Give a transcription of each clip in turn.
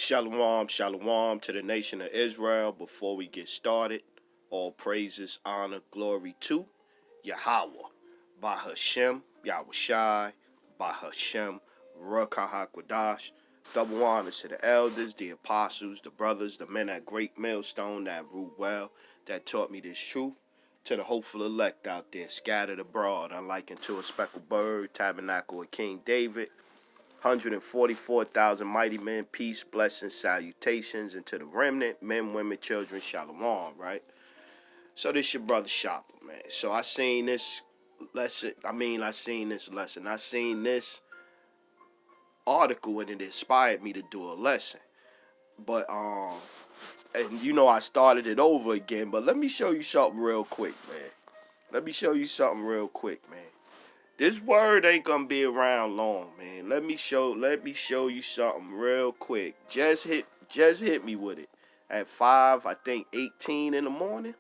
Shalom, shalom to the nation of Israel. Before we get started, all praises, honor, glory to Yahweh. By Hashem, Yahushai, by Hashem, Ruach HaKodesh. Double honors to the elders, the apostles, the brothers, the men at Great Millstone that ruled well, that taught me this truth. To the hopeful elect out there, scattered abroad, unlike unto a speckled bird, tabernacle of King David. 144,000 mighty men, peace, blessings, salutations, and to the remnant, men, women, children, shalom, right? So this your brother Shopper, man. So I seen this lesson. I seen this article, and it inspired me to do a lesson. But and you know I started it over again. But let me show you something real quick, man. This word ain't gonna be around long, man. Let me show you something real quick. Just hit me with it. At 5:18 in the morning.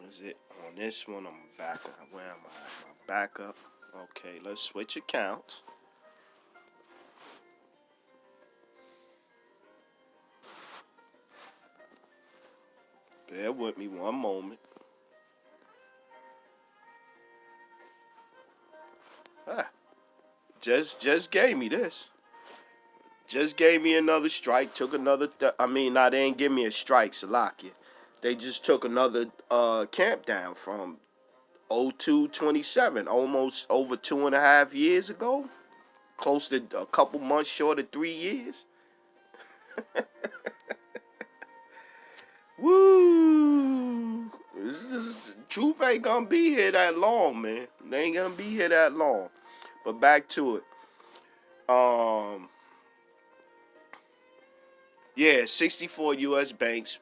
Is it on this one? I'm back up. Where am I? My backup. Okay, let's switch accounts. Bear with me one moment. Just gave me this. Just gave me another strike. Took another. They didn't give me a strike, Salakia. They just took another camp down from 02-27, almost over 2.5 years ago. Close to a couple months short of 3 years. Woo! Truth ain't gonna be here that long, man. They ain't gonna be here that long. But back to it. 64 U.S. bank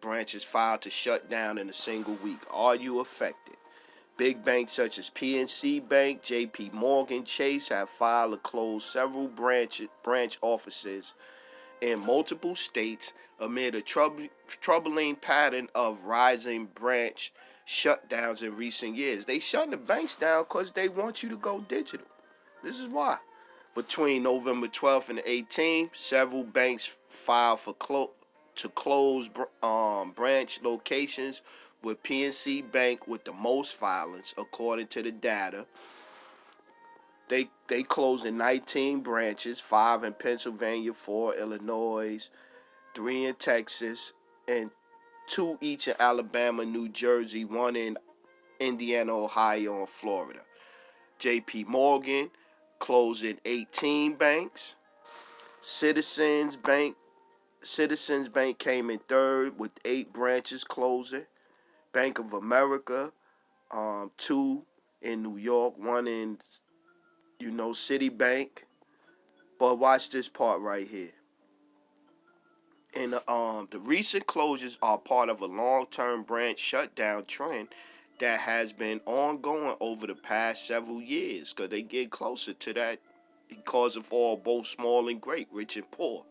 branches filed to shut down in a single week. Are you affected? Big banks such as PNC Bank, J.P. Morgan, Chase have filed to close several branch offices in multiple states amid a troubling pattern of rising branch shutdowns in recent years. They shutting the banks down because they want you to go digital. This is why. Between November 12th and 18th, several banks filed to close branch locations, with PNC Bank with the most violence, according to the data. They closing 19 branches, 5 in Pennsylvania, 4 in Illinois, 3 in Texas, and 2 each in Alabama, New Jersey, 1 in Indiana, Ohio, and Florida. J.P. Morgan closing 18 banks. Citizens Bank came in third with 8 branches closing. Bank of America, 2 in New York, 1 in, Citibank. But watch this part right here. And the recent closures are part of a long-term branch shutdown trend that has been ongoing over the past several years, because they get closer to that because of all, both small and great, rich and poor.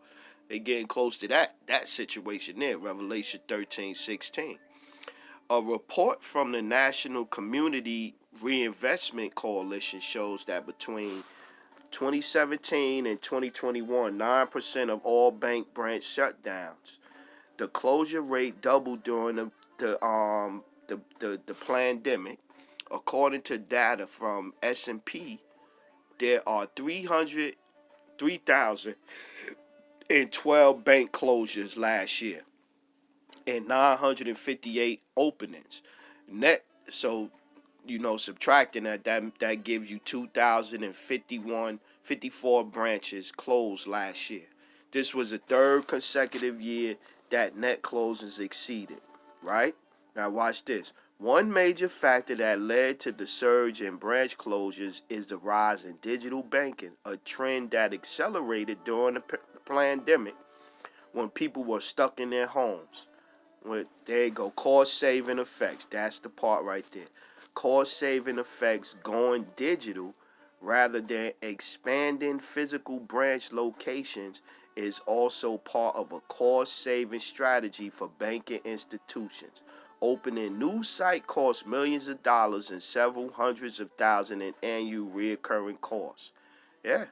They getting close to that situation there, Revelation 13:16. A report from the National Community Reinvestment Coalition shows that between 2017 and 2021, 9% of all bank branch shutdowns. The closure rate doubled during the pandemic. According to data from S&P, there are 3,012 bank closures last year and 958 openings. Subtracting that gives you 2,054 branches closed last year. This was the third consecutive year that net closings exceeded, right? Now watch this. One major factor that led to the surge in branch closures is the rise in digital banking, a trend that accelerated during the pandemic when people were stuck in their homes. There you go, cost-saving effects. That's the part right there. Cost-saving effects going digital rather than expanding physical branch locations is also part of a cost-saving strategy for banking institutions. Opening new site costs millions of dollars and several hundreds of thousands in annual recurring costs. Yeah.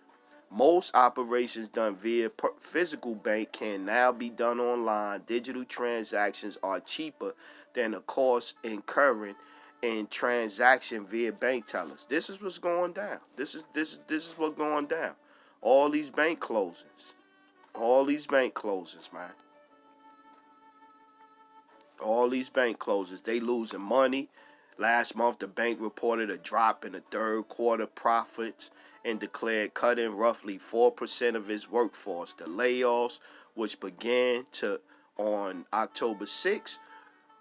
Most operations done via physical bank can now be done online. Digital transactions are cheaper than the cost incurring in transaction via bank tellers. This is what's going down. This is what's going down. All these bank closings. All these bank closings, man. All these bank closings. They losing money. Last month, the bank reported a drop in the third quarter profits and declared cutting roughly 4% of its workforce. The layoffs, which began on October 6th,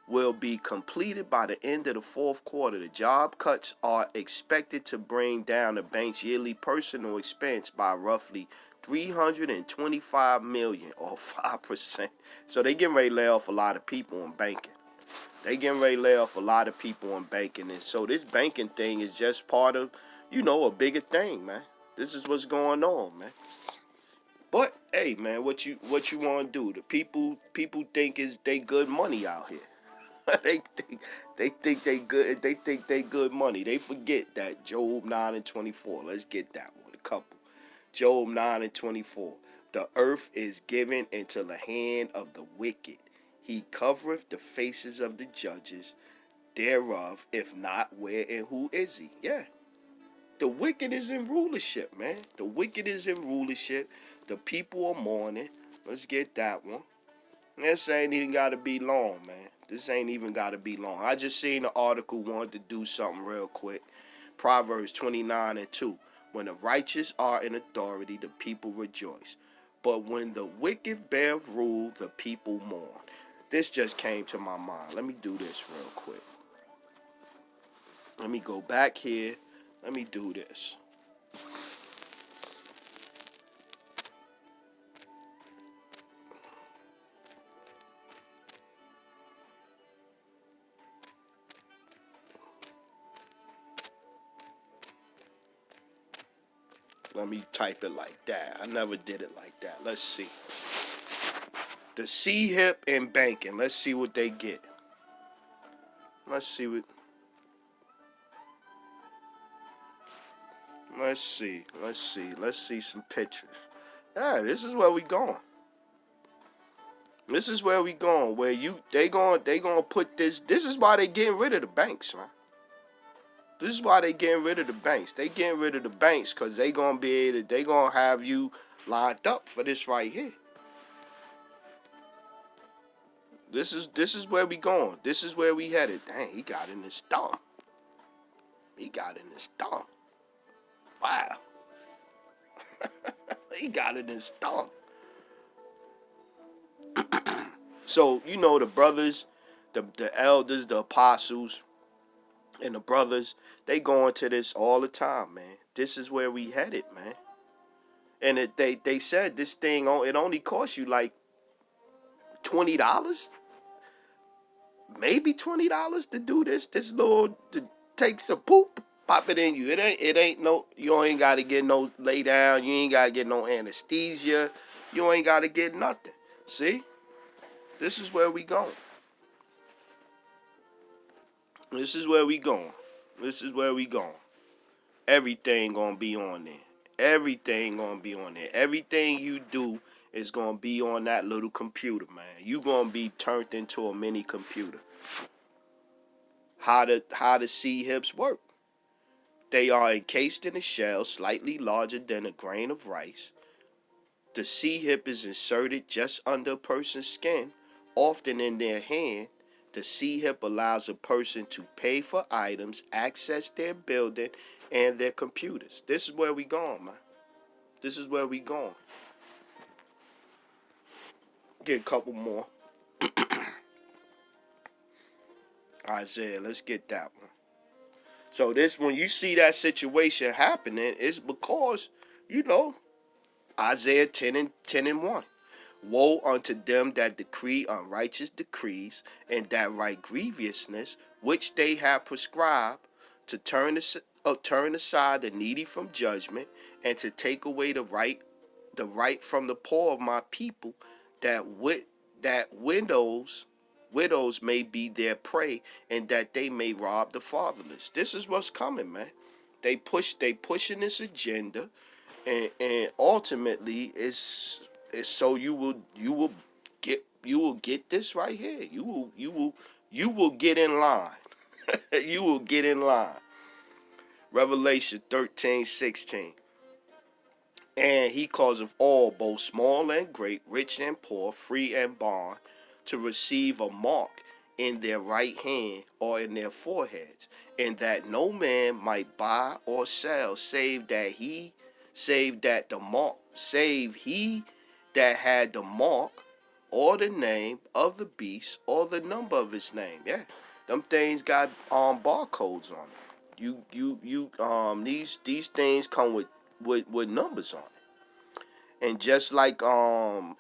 will be completed by the end of the fourth quarter. The job cuts are expected to bring down the bank's yearly personal expense by roughly $325 million or 5%. So they getting ready to lay off a lot of people in banking. They getting ready to lay off a lot of people in banking. And so this banking thing is just part of, a bigger thing, man. This is what's going on, man. But hey, man, what you want to do? The people think they good money out here. they think they good. They think they good money. They forget that Job 9:24. Let's get that one. A couple. Job 9:24. The earth is given into the hand of the wicked. He covereth the faces of the judges thereof. If not, where and who is he? Yeah. The wicked is in rulership, man. The wicked is in rulership. The people are mourning. Let's get that one. This ain't even got to be long, man. This ain't even got to be long. I just seen the article, wanted to do something real quick. Proverbs 29:2. When the righteous are in authority, the people rejoice. But when the wicked bear rule, the people mourn. This just came to my mind. Let me do this real quick. Let me go back here. Let me do this. Let me type it like that. I never did it like that. Let's see. The CHIP in banking. Let's see what they get. Let's see what. Let's see. Let's see some pictures. Yeah, this is where we going. This is where we going. Where they gonna put this. This is why they getting rid of the banks, man. This is why they getting rid of the banks. They getting rid of the banks because they gonna be able to. They gonna have you lined up for this right here. This is where we going. This is where we headed. Dang, he got in his thumb. He got in his thumb. Wow. He got in his thumb. So, the brothers, the elders, the apostles, and the brothers, they go into this all the time, man. This is where we headed, man. And they said this thing, it only costs you like $20, maybe $20 to do this. This little, to take some poop, pop it in you. It ain't no, you ain't got to get no lay down. You ain't got to get no anesthesia. You ain't got to get nothing. See? This is where we going. This is where we going. This is where we going. Everything gonna be on there. Everything gonna be on there. Everything you do is gonna be on that little computer, man. You gonna be turned into a mini computer. How the CHIPs work? They are encased in a shell slightly larger than a grain of rice. The CHIP is inserted just under a person's skin, often in their hand. The CHIP allows a person to pay for items, access their building, and their computers. This is where we going, man. This is where we going. Get a couple more. Isaiah, let's get that one. So this, when you see that situation happening, it's because, Isaiah 10:1. Woe unto them that decree unrighteous decrees, and that write grievousness, which they have prescribed, to turn aside the needy from judgment, and to take away the right from the poor of my people, that widows may be their prey, and that they may rob the fatherless. This is what's coming, man. They pushing this agenda. and ultimately it's so you will get this right here. You will get in line. You will get in line. Revelation 13:16. And he causeth all, both small and great, rich and poor, free and bond, to receive a mark in their right hand or in their foreheads, and that no man might buy or sell, save he that had the mark, or the name of the beast, or the number of his name. Yeah, them things got barcodes on it. These things come with numbers on it. And just like a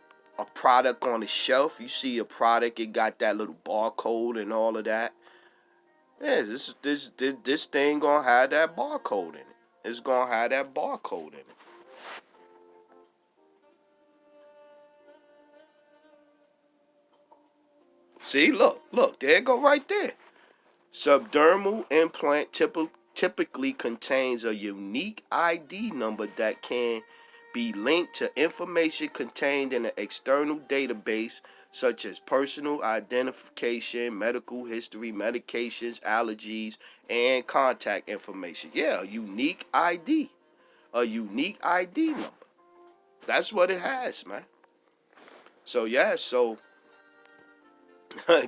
product on the shelf, you see a product, it got that little barcode and all of that. Yeah, this thing gonna have that barcode in it. It's gonna have that barcode in it. See, look, there it go right there. Subdermal implant typically contains a unique ID number that can be linked to information contained in an external database such as personal identification, medical history, medications, allergies, and contact information. Yeah, a unique ID. A unique ID number. That's what it has, man. So, yeah, so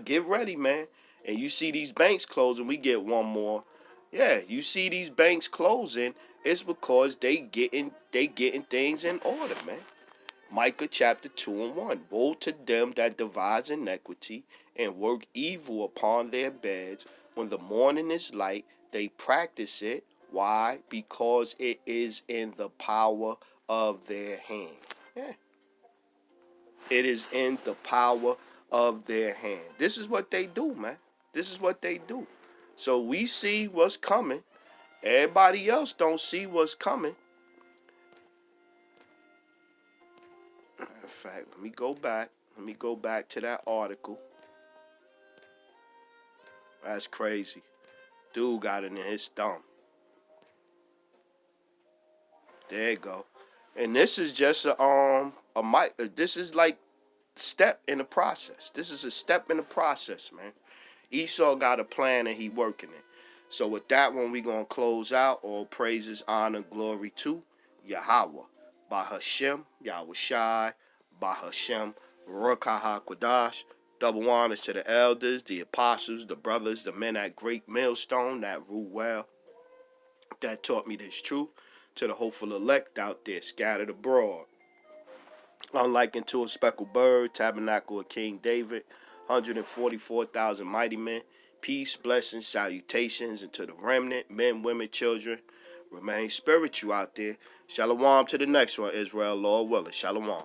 get ready, man. And you see these banks closing, we get one more. Yeah, you see these banks closing, it's because they getting things in order, man. Micah chapter 2 and 1. Woe to them that devise iniquity and work evil upon their beds. When the morning is light, they practice it. Why? Because it is in the power of their hand. Yeah. It is in the power of their hand. This is what they do, man. This is what they do. So we see what's coming. Everybody else don't see what's coming. In fact, let me go back. Let me go back to that article. That's crazy. Dude got it in his thumb. There you go. And this is just a mic. This is like step in the process. This is a step in the process, man. Esau got a plan and he working it. So with that one, we gonna close out. All praises, honor, glory to Yahweh. Bahashem, Yahweh Shai, Bahashem, Rukaha Kwadash. Double honors to the elders, the apostles, the brothers, the men at Great Millstone that rule well, that taught me this truth. To the hopeful elect out there scattered abroad. Unlike unto a speckled bird, tabernacle of King David, 144,000 mighty men. Peace, blessings, salutations, and to the remnant, men, women, children. Remain spiritual out there. Shalom to the next one, Israel, Lord willing. Shalom.